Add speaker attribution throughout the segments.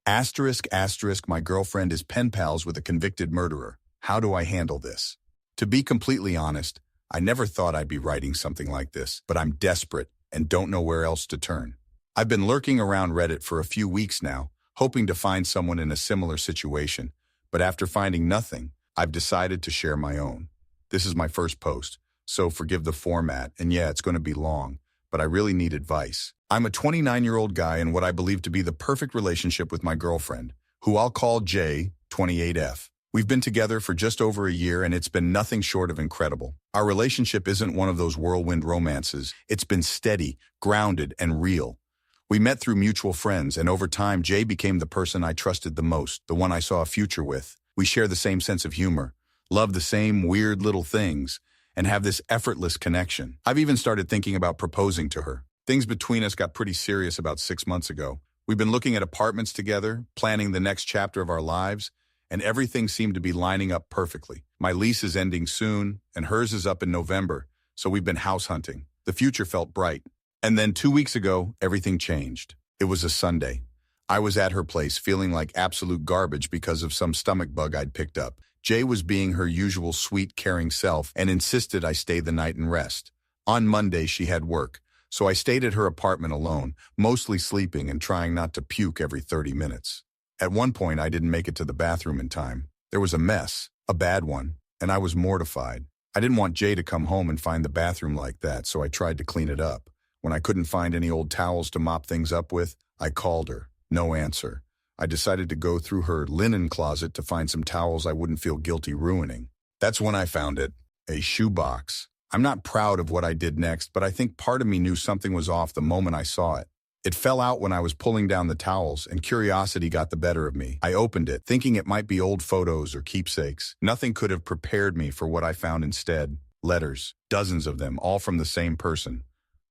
Speaker 1: Asterisk, asterisk, my girlfriend is pen pals with a convicted murderer. How do I handle this? To be completely honest, I never thought I'd be writing something like this, but I'm desperate and don't know where else to turn. I've been lurking around Reddit for a few weeks now, hoping to find someone in a similar situation, but after finding nothing, I've decided to share my own. This is my first post, so forgive the format, and yeah, it's going to be long, but I really need advice. I'm a 29-year-old guy in what I believe to be the perfect relationship with my girlfriend, who I'll call J, 28F. We've been together for just over a year, and it's been nothing short of incredible. Our relationship isn't one of those whirlwind romances. It's been steady, grounded, and real. We met through mutual friends, and over time, Jay became the person I trusted the most, the one I saw a future with. We share the same sense of humor, love the same weird little things, and have this effortless connection. I've even started thinking about proposing to her. Things between us got pretty serious about 6 months ago. We've been looking at apartments together, planning the next chapter of our lives, and everything seemed to be lining up perfectly. My lease is ending soon, and hers is up in November, so we've been house hunting. The future felt bright. And then 2 weeks ago, everything changed. It was a Sunday. I was at her place feeling like absolute garbage because of some stomach bug I'd picked up. Jay was being her usual sweet, caring self and insisted I stay the night and rest. On Monday, she had work, so I stayed at her apartment alone, mostly sleeping and trying not to puke every 30 minutes. At one point, I didn't make it to the bathroom in time. There was a mess, a bad one, and I was mortified. I didn't want Jay to come home and find the bathroom like that, so I tried to clean it up. When I couldn't find any old towels to mop things up with, I called her. No answer. I decided to go through her linen closet to find some towels I wouldn't feel guilty ruining. That's when I found it, a shoebox. I'm not proud of what I did next, but I think part of me knew something was off the moment I saw it. It fell out when I was pulling down the towels, and curiosity got the better of me. I opened it, thinking it might be old photos or keepsakes. Nothing could have prepared me for what I found instead. Letters, dozens of them, all from the same person.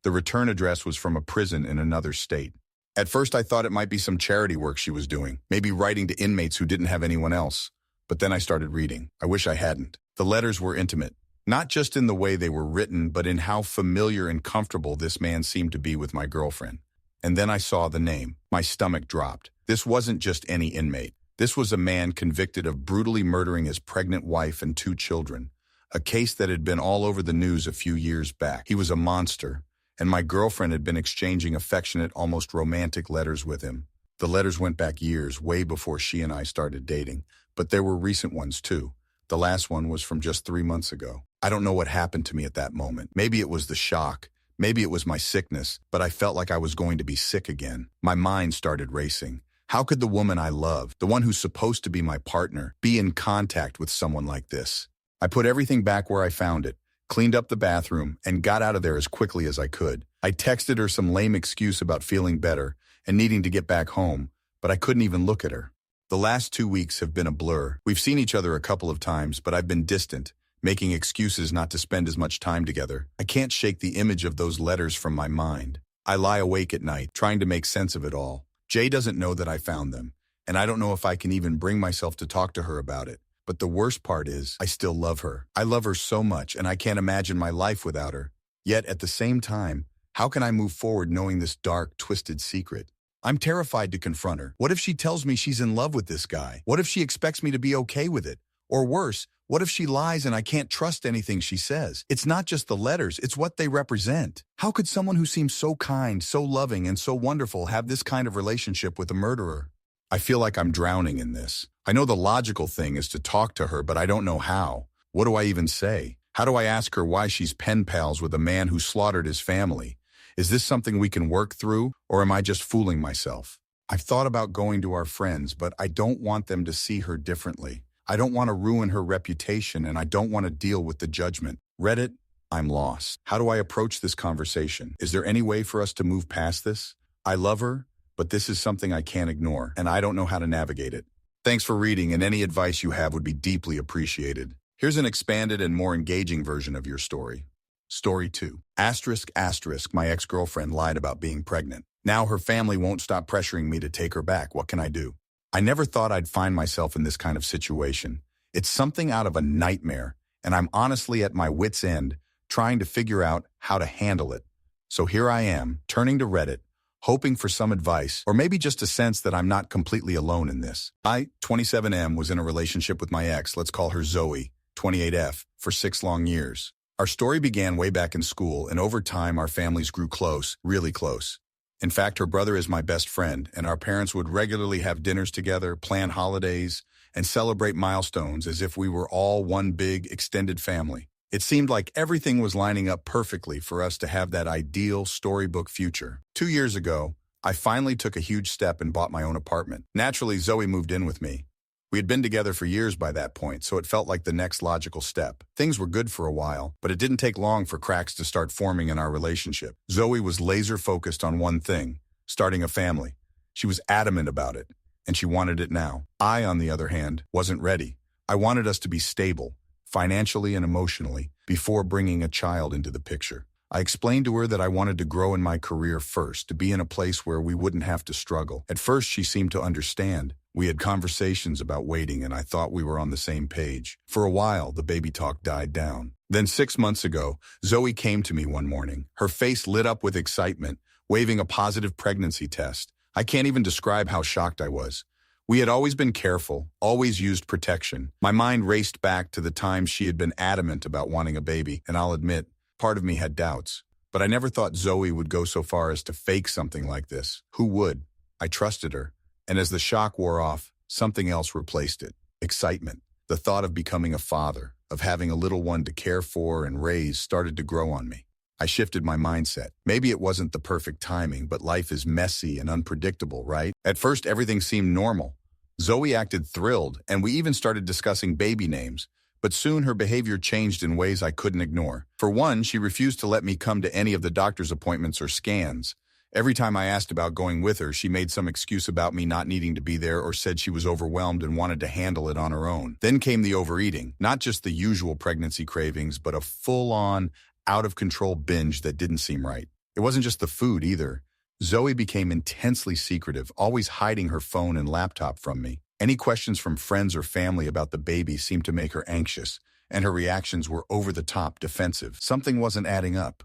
Speaker 1: The return address was from a prison in another state. At first, I thought it might be some charity work she was doing, maybe writing to inmates who didn't have anyone else. But then I started reading. I wish I hadn't. The letters were intimate, not just in the way they were written, but in how familiar and comfortable this man seemed to be with my girlfriend. And then I saw the name. My stomach dropped. This wasn't just any inmate. This was a man convicted of brutally murdering his pregnant wife and 2 children, a case that had been all over the news a few years back. He was a monster, and my girlfriend had been exchanging affectionate, almost romantic letters with him. The letters went back years, way before she and I started dating, but there were recent ones too. The last one was from just 3 months ago. I don't know what happened to me at that moment. Maybe it was the shock. Maybe it was my sickness, but I felt like I was going to be sick again. My mind started racing. How could the woman I love, the one who's supposed to be my partner, be in contact with someone like this? I put everything back where I found it, cleaned up the bathroom, and got out of there as quickly as I could. I texted her some lame excuse about feeling better and needing to get back home, but I couldn't even look at her. The last 2 weeks have been a blur. We've seen each other a couple of times, but I've been distant, making excuses not to spend as much time together. I can't shake the image of those letters from my mind. I lie awake at night, trying to make sense of it all. Jay doesn't know that I found them, and I don't know if I can even bring myself to talk to her about it. But the worst part is, I still love her. I love her so much, and I can't imagine my life without her. Yet, at the same time, how can I move forward knowing this dark, twisted secret? I'm terrified to confront her. What if she tells me she's in love with this guy? What if she expects me to be okay with it? Or worse, what if she lies and I can't trust anything she says? It's not just the letters, it's what they represent. How could someone who seems so kind, so loving, and so wonderful have this kind of relationship with a murderer? I feel like I'm drowning in this. I know the logical thing is to talk to her, but I don't know how. What do I even say? How do I ask her why she's pen pals with a man who slaughtered his family? Is this something we can work through, or am I just fooling myself? I've thought about going to our friends, but I don't want them to see her differently. I don't want to ruin her reputation, and I don't want to deal with the judgment. Reddit, I'm lost. How do I approach this conversation? Is there any way for us to move past this? I love her, but this is something I can't ignore, and I don't know how to navigate it. Thanks for reading, and any advice you have would be deeply appreciated. Here's an expanded and more engaging version of your story. Story 2. Asterisk, asterisk, my ex-girlfriend lied about being pregnant. Now her family won't stop pressuring me to take her back. What can I do? I never thought I'd find myself in this kind of situation. It's something out of a nightmare, and I'm honestly at my wit's end, trying to figure out how to handle it. So here I am, turning to Reddit, hoping for some advice, or maybe just a sense that I'm not completely alone in this. I, 27M, was in a relationship with my ex, let's call her Zoe, 28F, for 6 long years. Our story began way back in school, and over time our families grew close, really close. In fact, her brother is my best friend, and our parents would regularly have dinners together, plan holidays, and celebrate milestones as if we were all one big, extended family. It seemed like everything was lining up perfectly for us to have that ideal storybook future. 2 years ago, I finally took a huge step and bought my own apartment. Naturally, Zoe moved in with me. We had been together for years by that point, so it felt like the next logical step. Things were good for a while, but it didn't take long for cracks to start forming in our relationship. Zoe was laser-focused on one thing, starting a family. She was adamant about it, and she wanted it now. I, on the other hand, wasn't ready. I wanted us to be stable, financially and emotionally, before bringing a child into the picture. I explained to her that I wanted to grow in my career first, to be in a place where we wouldn't have to struggle. At first, she seemed to understand. We had conversations about waiting, and I thought we were on the same page. For a while, the baby talk died down. Then 6 months ago, Zoe came to me one morning, her face lit up with excitement, waving a positive pregnancy test. I can't even describe how shocked I was. We had always been careful, always used protection. My mind raced back to the time she had been adamant about wanting a baby, and I'll admit, part of me had doubts. But I never thought Zoe would go so far as to fake something like this. Who would? I trusted her. And as the shock wore off, something else replaced it. Excitement. The thought of becoming a father, of having a little one to care for and raise, started to grow on me. I shifted my mindset. Maybe it wasn't the perfect timing, but life is messy and unpredictable, right? At first, everything seemed normal. Zoe acted thrilled, and we even started discussing baby names. But soon her behavior changed in ways I couldn't ignore. For one, she refused to let me come to any of the doctor's appointments or scans. Every time I asked about going with her, she made some excuse about me not needing to be there or said she was overwhelmed and wanted to handle it on her own. Then came the overeating, not just the usual pregnancy cravings, but a full-on, out-of-control binge that didn't seem right. It wasn't just the food either. Zoe became intensely secretive, always hiding her phone and laptop from me. Any questions from friends or family about the baby seemed to make her anxious, and her reactions were over-the-top, defensive. Something wasn't adding up.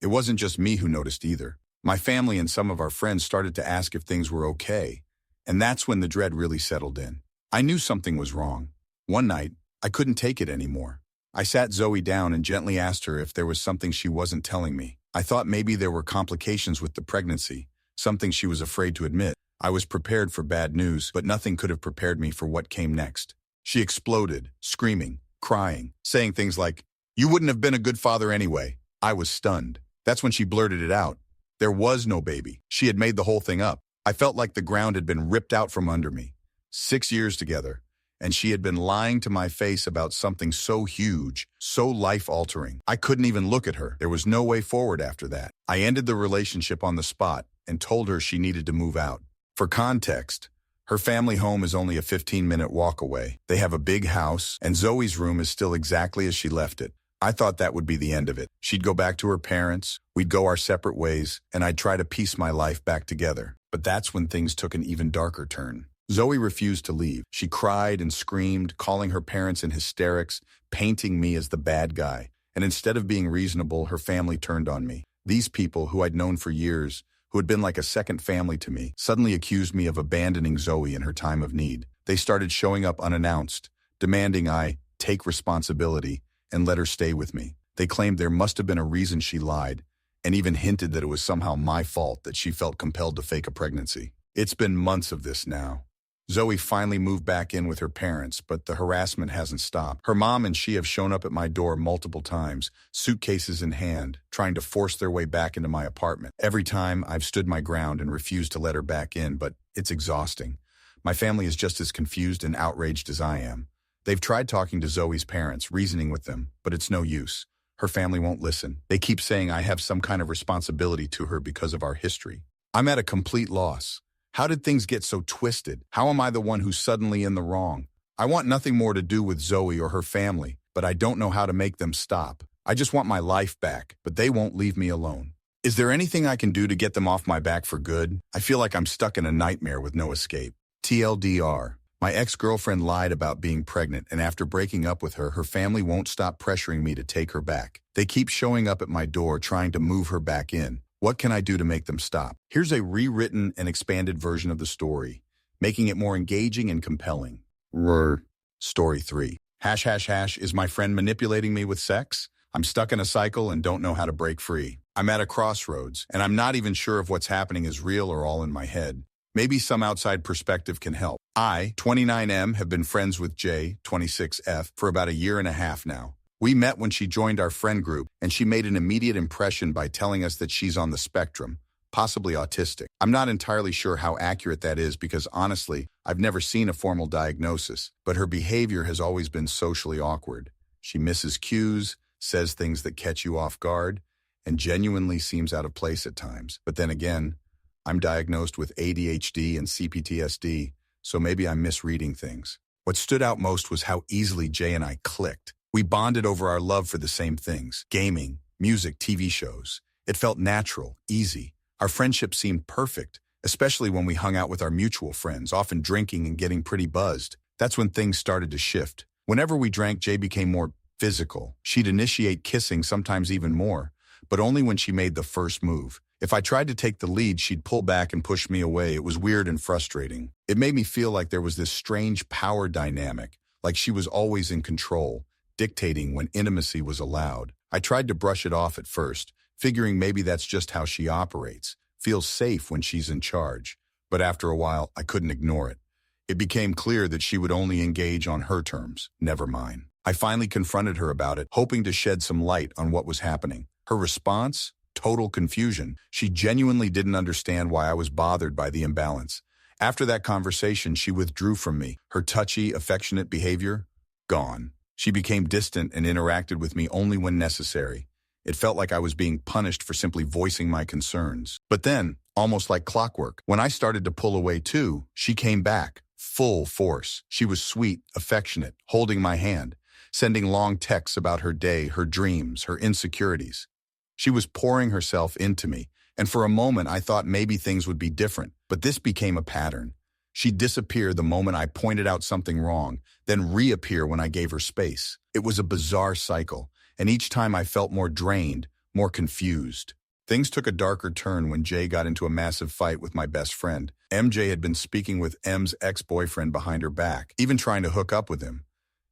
Speaker 1: It wasn't just me who noticed either. My family and some of our friends started to ask if things were okay, and that's when the dread really settled in. I knew something was wrong. One night, I couldn't take it anymore. I sat Zoe down and gently asked her if there was something she wasn't telling me. I thought maybe there were complications with the pregnancy, something she was afraid to admit. I was prepared for bad news, but nothing could have prepared me for what came next. She exploded, screaming, crying, saying things like, "You wouldn't have been a good father anyway." I was stunned. That's when she blurted it out. There was no baby. She had made the whole thing up. I felt like the ground had been ripped out from under me. 6 years together, and she had been lying to my face about something so huge, so life-altering. I couldn't even look at her. There was no way forward after that. I ended the relationship on the spot and told her she needed to move out. For context, her family home is only a 15-minute walk away. They have a big house, and Zoe's room is still exactly as she left it. I thought that would be the end of it. She'd go back to her parents, we'd go our separate ways, and I'd try to piece my life back together. But that's when things took an even darker turn. Zoe refused to leave. She cried and screamed, calling her parents in hysterics, painting me as the bad guy. And instead of being reasonable, her family turned on me. These people, who I'd known for years, who had been like a second family to me, suddenly accused me of abandoning Zoe in her time of need. They started showing up unannounced, demanding I take responsibility and let her stay with me. They claimed there must have been a reason she lied, and even hinted that it was somehow my fault that she felt compelled to fake a pregnancy. It's been months of this now. Zoe finally moved back in with her parents, but the harassment hasn't stopped. Her mom and she have shown up at my door multiple times, suitcases in hand, trying to force their way back into my apartment. Every time, I've stood my ground and refused to let her back in, but it's exhausting. My family is just as confused and outraged as I am. They've tried talking to Zoe's parents, reasoning with them, but it's no use. Her family won't listen. They keep saying I have some kind of responsibility to her because of our history. I'm at a complete loss. How did things get so twisted? How am I the one who's suddenly in the wrong? I want nothing more to do with Zoe or her family, but I don't know how to make them stop. I just want my life back, but they won't leave me alone. Is there anything I can do to get them off my back for good? I feel like I'm stuck in a nightmare with no escape. TLDR. My ex-girlfriend lied about being pregnant, and after breaking up with her, her family won't stop pressuring me to take her back. They keep showing up at my door trying to move her back in. What can I do to make them stop? Here's a rewritten and expanded version of the story, making it more engaging and compelling. Story 3. ###, is my friend manipulating me with sex? I'm stuck in a cycle and don't know how to break free. I'm at a crossroads, and I'm not even sure if what's happening is real or all in my head. Maybe some outside perspective can help. I, 29M, have been friends with J, 26F, for about a year and a half now. We met when she joined our friend group, and she made an immediate impression by telling us that she's on the spectrum, possibly autistic. I'm not entirely sure how accurate that is because, honestly, I've never seen a formal diagnosis, but her behavior has always been socially awkward. She misses cues, says things that catch you off guard, and genuinely seems out of place at times. But then again, I'm diagnosed with ADHD and CPTSD, so maybe I'm misreading things. What stood out most was how easily Jay and I clicked. We bonded over our love for the same things: gaming, music, TV shows. It felt natural, easy. Our friendship seemed perfect, especially when we hung out with our mutual friends, often drinking and getting pretty buzzed. That's when things started to shift. Whenever we drank, Jay became more physical. She'd initiate kissing, sometimes even more, but only when she made the first move. If I tried to take the lead, she'd pull back and push me away. It was weird and frustrating. It made me feel like there was this strange power dynamic, like she was always in control, dictating when intimacy was allowed. I tried to brush it off at first, figuring maybe that's just how she operates, feels safe when she's in charge. But after a while, I couldn't ignore it. It became clear that she would only engage on her terms, never mine. I finally confronted her about it, hoping to shed some light on what was happening. Her response? Total confusion. She genuinely didn't understand why I was bothered by the imbalance. After that conversation, she withdrew from me. Her touchy, affectionate behavior? Gone. She became distant and interacted with me only when necessary. It felt like I was being punished for simply voicing my concerns. But then, almost like clockwork, when I started to pull away too, she came back, full force. She was sweet, affectionate, holding my hand, sending long texts about her day, her dreams, her insecurities. She was pouring herself into me, and for a moment I thought maybe things would be different, but this became a pattern. She'd disappear the moment I pointed out something wrong, then reappear when I gave her space. It was a bizarre cycle, and each time I felt more drained, more confused. Things took a darker turn when Jay got into a massive fight with my best friend. MJ had been speaking with M's ex-boyfriend behind her back, even trying to hook up with him.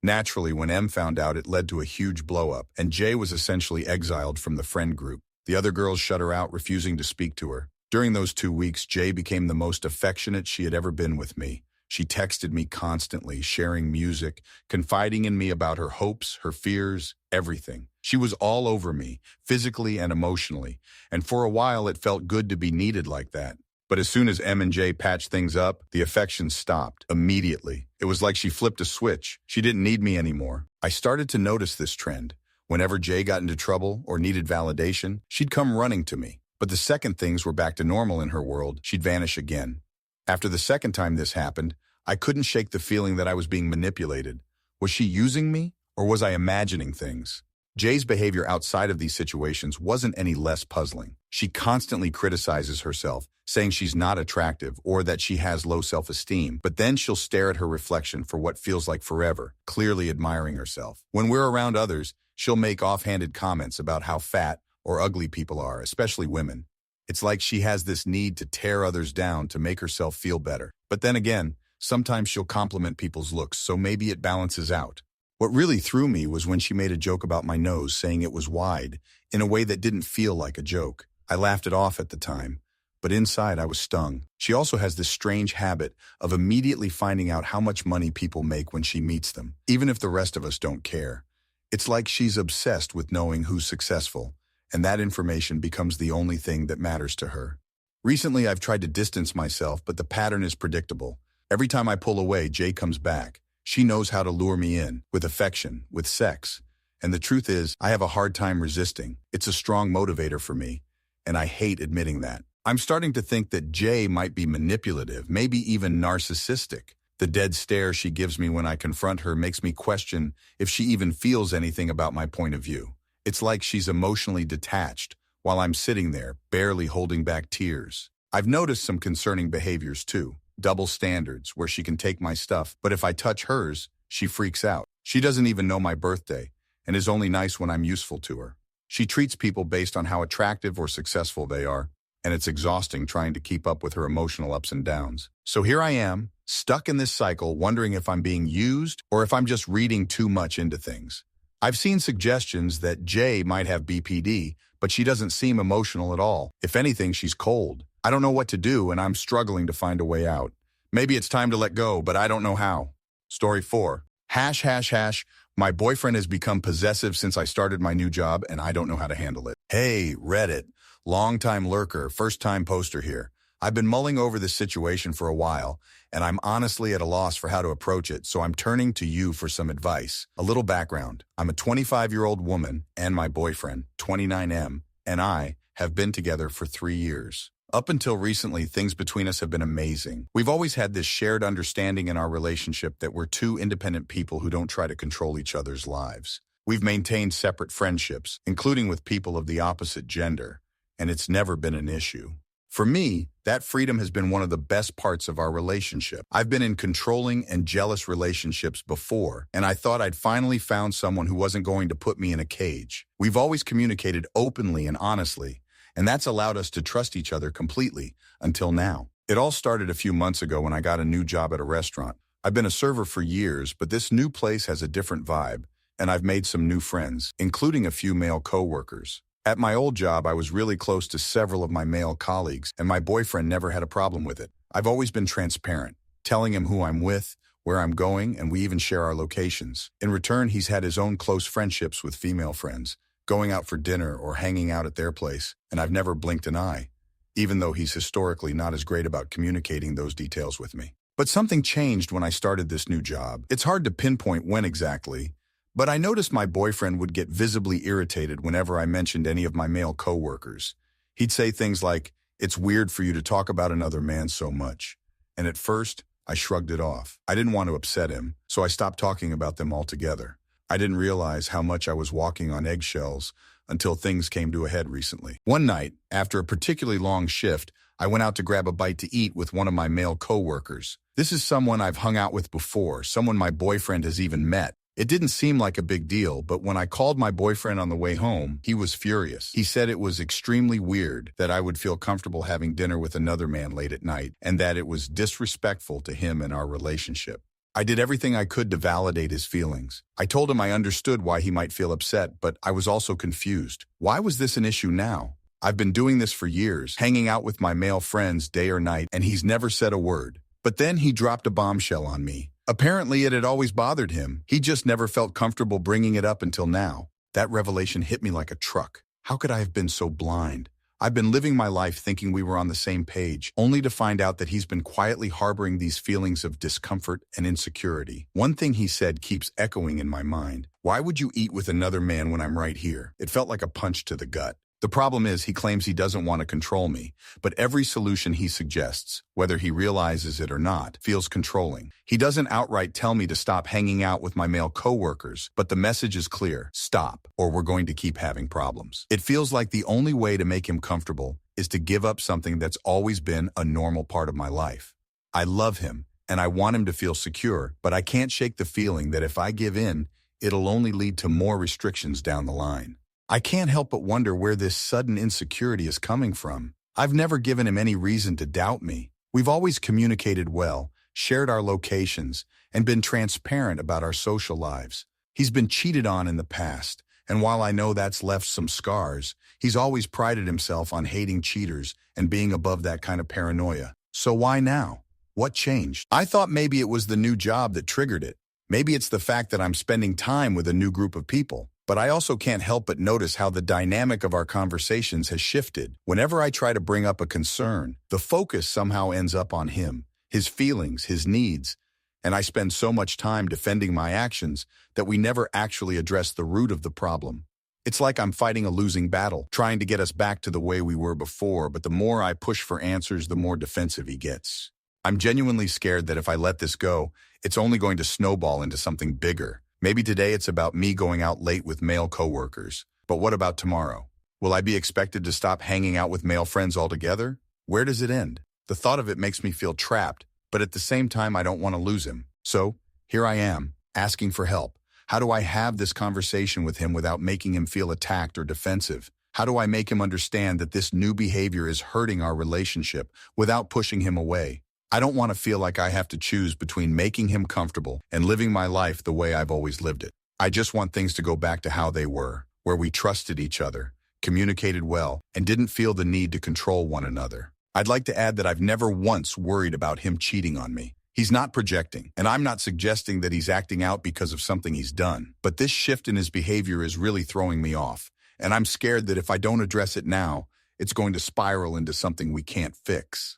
Speaker 1: Naturally, when M found out, it led to a huge blow-up, and Jay was essentially exiled from the friend group. The other girls shut her out, refusing to speak to her. During those 2 weeks, Jay became the most affectionate she had ever been with me. She texted me constantly, sharing music, confiding in me about her hopes, her fears, everything. She was all over me, physically and emotionally, and for a while it felt good to be needed like that. But as soon as M and J patched things up, the affection stopped immediately. It was like she flipped a switch. She didn't need me anymore. I started to notice this trend. Whenever Jay got into trouble or needed validation, she'd come running to me. But the second things were back to normal in her world, she'd vanish again. After the second time this happened, I couldn't shake the feeling that I was being manipulated. Was she using me, or was I imagining things? Jay's behavior outside of these situations wasn't any less puzzling. She constantly criticizes herself, saying she's not attractive or that she has low self-esteem, but then she'll stare at her reflection for what feels like forever, clearly admiring herself. When we're around others, she'll make offhanded comments about how fat or ugly people are, especially women. It's like she has this need to tear others down to make herself feel better. But then again, sometimes she'll compliment people's looks, so maybe it balances out. What really threw me was when she made a joke about my nose, saying it was wide, in a way that didn't feel like a joke. I laughed it off at the time, but inside I was stung. She also has this strange habit of immediately finding out how much money people make when she meets them, even if the rest of us don't care. It's like she's obsessed with knowing who's successful, and that information becomes the only thing that matters to her. Recently, I've tried to distance myself, but the pattern is predictable. Every time I pull away, Jay comes back. She knows how to lure me in, with affection, with sex. And the truth is, I have a hard time resisting. It's a strong motivator for me, and I hate admitting that. I'm starting to think that Jay might be manipulative, maybe even narcissistic. The dead stare she gives me when I confront her makes me question if she even feels anything about my point of view. It's like she's emotionally detached, while I'm sitting there, barely holding back tears. I've noticed some concerning behaviors too. Double standards, where she can take my stuff, but if I touch hers, she freaks out. She doesn't even know my birthday, and is only nice when I'm useful to her. She treats people based on how attractive or successful they are, and it's exhausting trying to keep up with her emotional ups and downs. So here I am, stuck in this cycle, wondering if I'm being used or if I'm just reading too much into things. I've seen suggestions that Jay might have BPD, but she doesn't seem emotional at all. If anything, she's cold. I don't know what to do, and I'm struggling to find a way out. Maybe it's time to let go, but I don't know how. Story 4. ###. My boyfriend has become possessive since I started my new job, and I don't know how to handle it. Hey, Reddit. Long-time lurker, first-time poster here. I've been mulling over this situation for a while, and I'm honestly at a loss for how to approach it, so I'm turning to you for some advice. A little background. I'm a 25-year-old woman, and my boyfriend, 29M, and I have been together for 3 years. Up until recently, things between us have been amazing. We've always had this shared understanding in our relationship that we're two independent people who don't try to control each other's lives. We've maintained separate friendships, including with people of the opposite gender, and it's never been an issue. For me, that freedom has been one of the best parts of our relationship. I've been in controlling and jealous relationships before, and I thought I'd finally found someone who wasn't going to put me in a cage. We've always communicated openly and honestly, and that's allowed us to trust each other completely until now. It all started a few months ago when I got a new job at a restaurant. I've been a server for years, but this new place has a different vibe, and I've made some new friends, including a few male coworkers. At my old job, I was really close to several of my male colleagues, and my boyfriend never had a problem with it. I've always been transparent, telling him who I'm with, where I'm going, and we even share our locations. In return, he's had his own close friendships with female friends, going out for dinner or hanging out at their place, and I've never blinked an eye, even though he's historically not as great about communicating those details with me. But something changed when I started this new job. It's hard to pinpoint when exactly, but I noticed my boyfriend would get visibly irritated whenever I mentioned any of my male coworkers. He'd say things like, "It's weird for you to talk about another man so much." And at first, I shrugged it off. I didn't want to upset him, so I stopped talking about them altogether. I didn't realize how much I was walking on eggshells until things came to a head recently. One night, after a particularly long shift, I went out to grab a bite to eat with one of my male coworkers. This is someone I've hung out with before, someone my boyfriend has even met. It didn't seem like a big deal, but when I called my boyfriend on the way home, he was furious. He said it was extremely weird that I would feel comfortable having dinner with another man late at night, and that it was disrespectful to him and our relationship. I did everything I could to validate his feelings. I told him I understood why he might feel upset, but I was also confused. Why was this an issue now? I've been doing this for years, hanging out with my male friends day or night, and he's never said a word. But then he dropped a bombshell on me. Apparently, it had always bothered him. He just never felt comfortable bringing it up until now. That revelation hit me like a truck. How could I have been so blind? I've been living my life thinking we were on the same page, only to find out that he's been quietly harboring these feelings of discomfort and insecurity. One thing he said keeps echoing in my mind. "Why would you eat with another man when I'm right here?" It felt like a punch to the gut. The problem is he claims he doesn't want to control me, but every solution he suggests, whether he realizes it or not, feels controlling. He doesn't outright tell me to stop hanging out with my male coworkers, but the message is clear: stop, or we're going to keep having problems. It feels like the only way to make him comfortable is to give up something that's always been a normal part of my life. I love him, and I want him to feel secure, but I can't shake the feeling that if I give in, it'll only lead to more restrictions down the line. I can't help but wonder where this sudden insecurity is coming from. I've never given him any reason to doubt me. We've always communicated well, shared our locations, and been transparent about our social lives. He's been cheated on in the past, and while I know that's left some scars, he's always prided himself on hating cheaters and being above that kind of paranoia. So why now? What changed? I thought maybe it was the new job that triggered it. Maybe it's the fact that I'm spending time with a new group of people. But I also can't help but notice how the dynamic of our conversations has shifted. Whenever I try to bring up a concern, the focus somehow ends up on him, his feelings, his needs, and I spend so much time defending my actions that we never actually address the root of the problem. It's like I'm fighting a losing battle, trying to get us back to the way we were before, but the more I push for answers, the more defensive he gets. I'm genuinely scared that if I let this go, it's only going to snowball into something bigger. Maybe today it's about me going out late with male coworkers. But what about tomorrow? Will I be expected to stop hanging out with male friends altogether? Where does it end? The thought of it makes me feel trapped, but at the same time I don't want to lose him. So, here I am, asking for help. How do I have this conversation with him without making him feel attacked or defensive? How do I make him understand that this new behavior is hurting our relationship without pushing him away? I don't want to feel like I have to choose between making him comfortable and living my life the way I've always lived it. I just want things to go back to how they were, where we trusted each other, communicated well, and didn't feel the need to control one another. I'd like to add that I've never once worried about him cheating on me. He's not projecting, and I'm not suggesting that he's acting out because of something he's done. But this shift in his behavior is really throwing me off, and I'm scared that if I don't address it now, it's going to spiral into something we can't fix.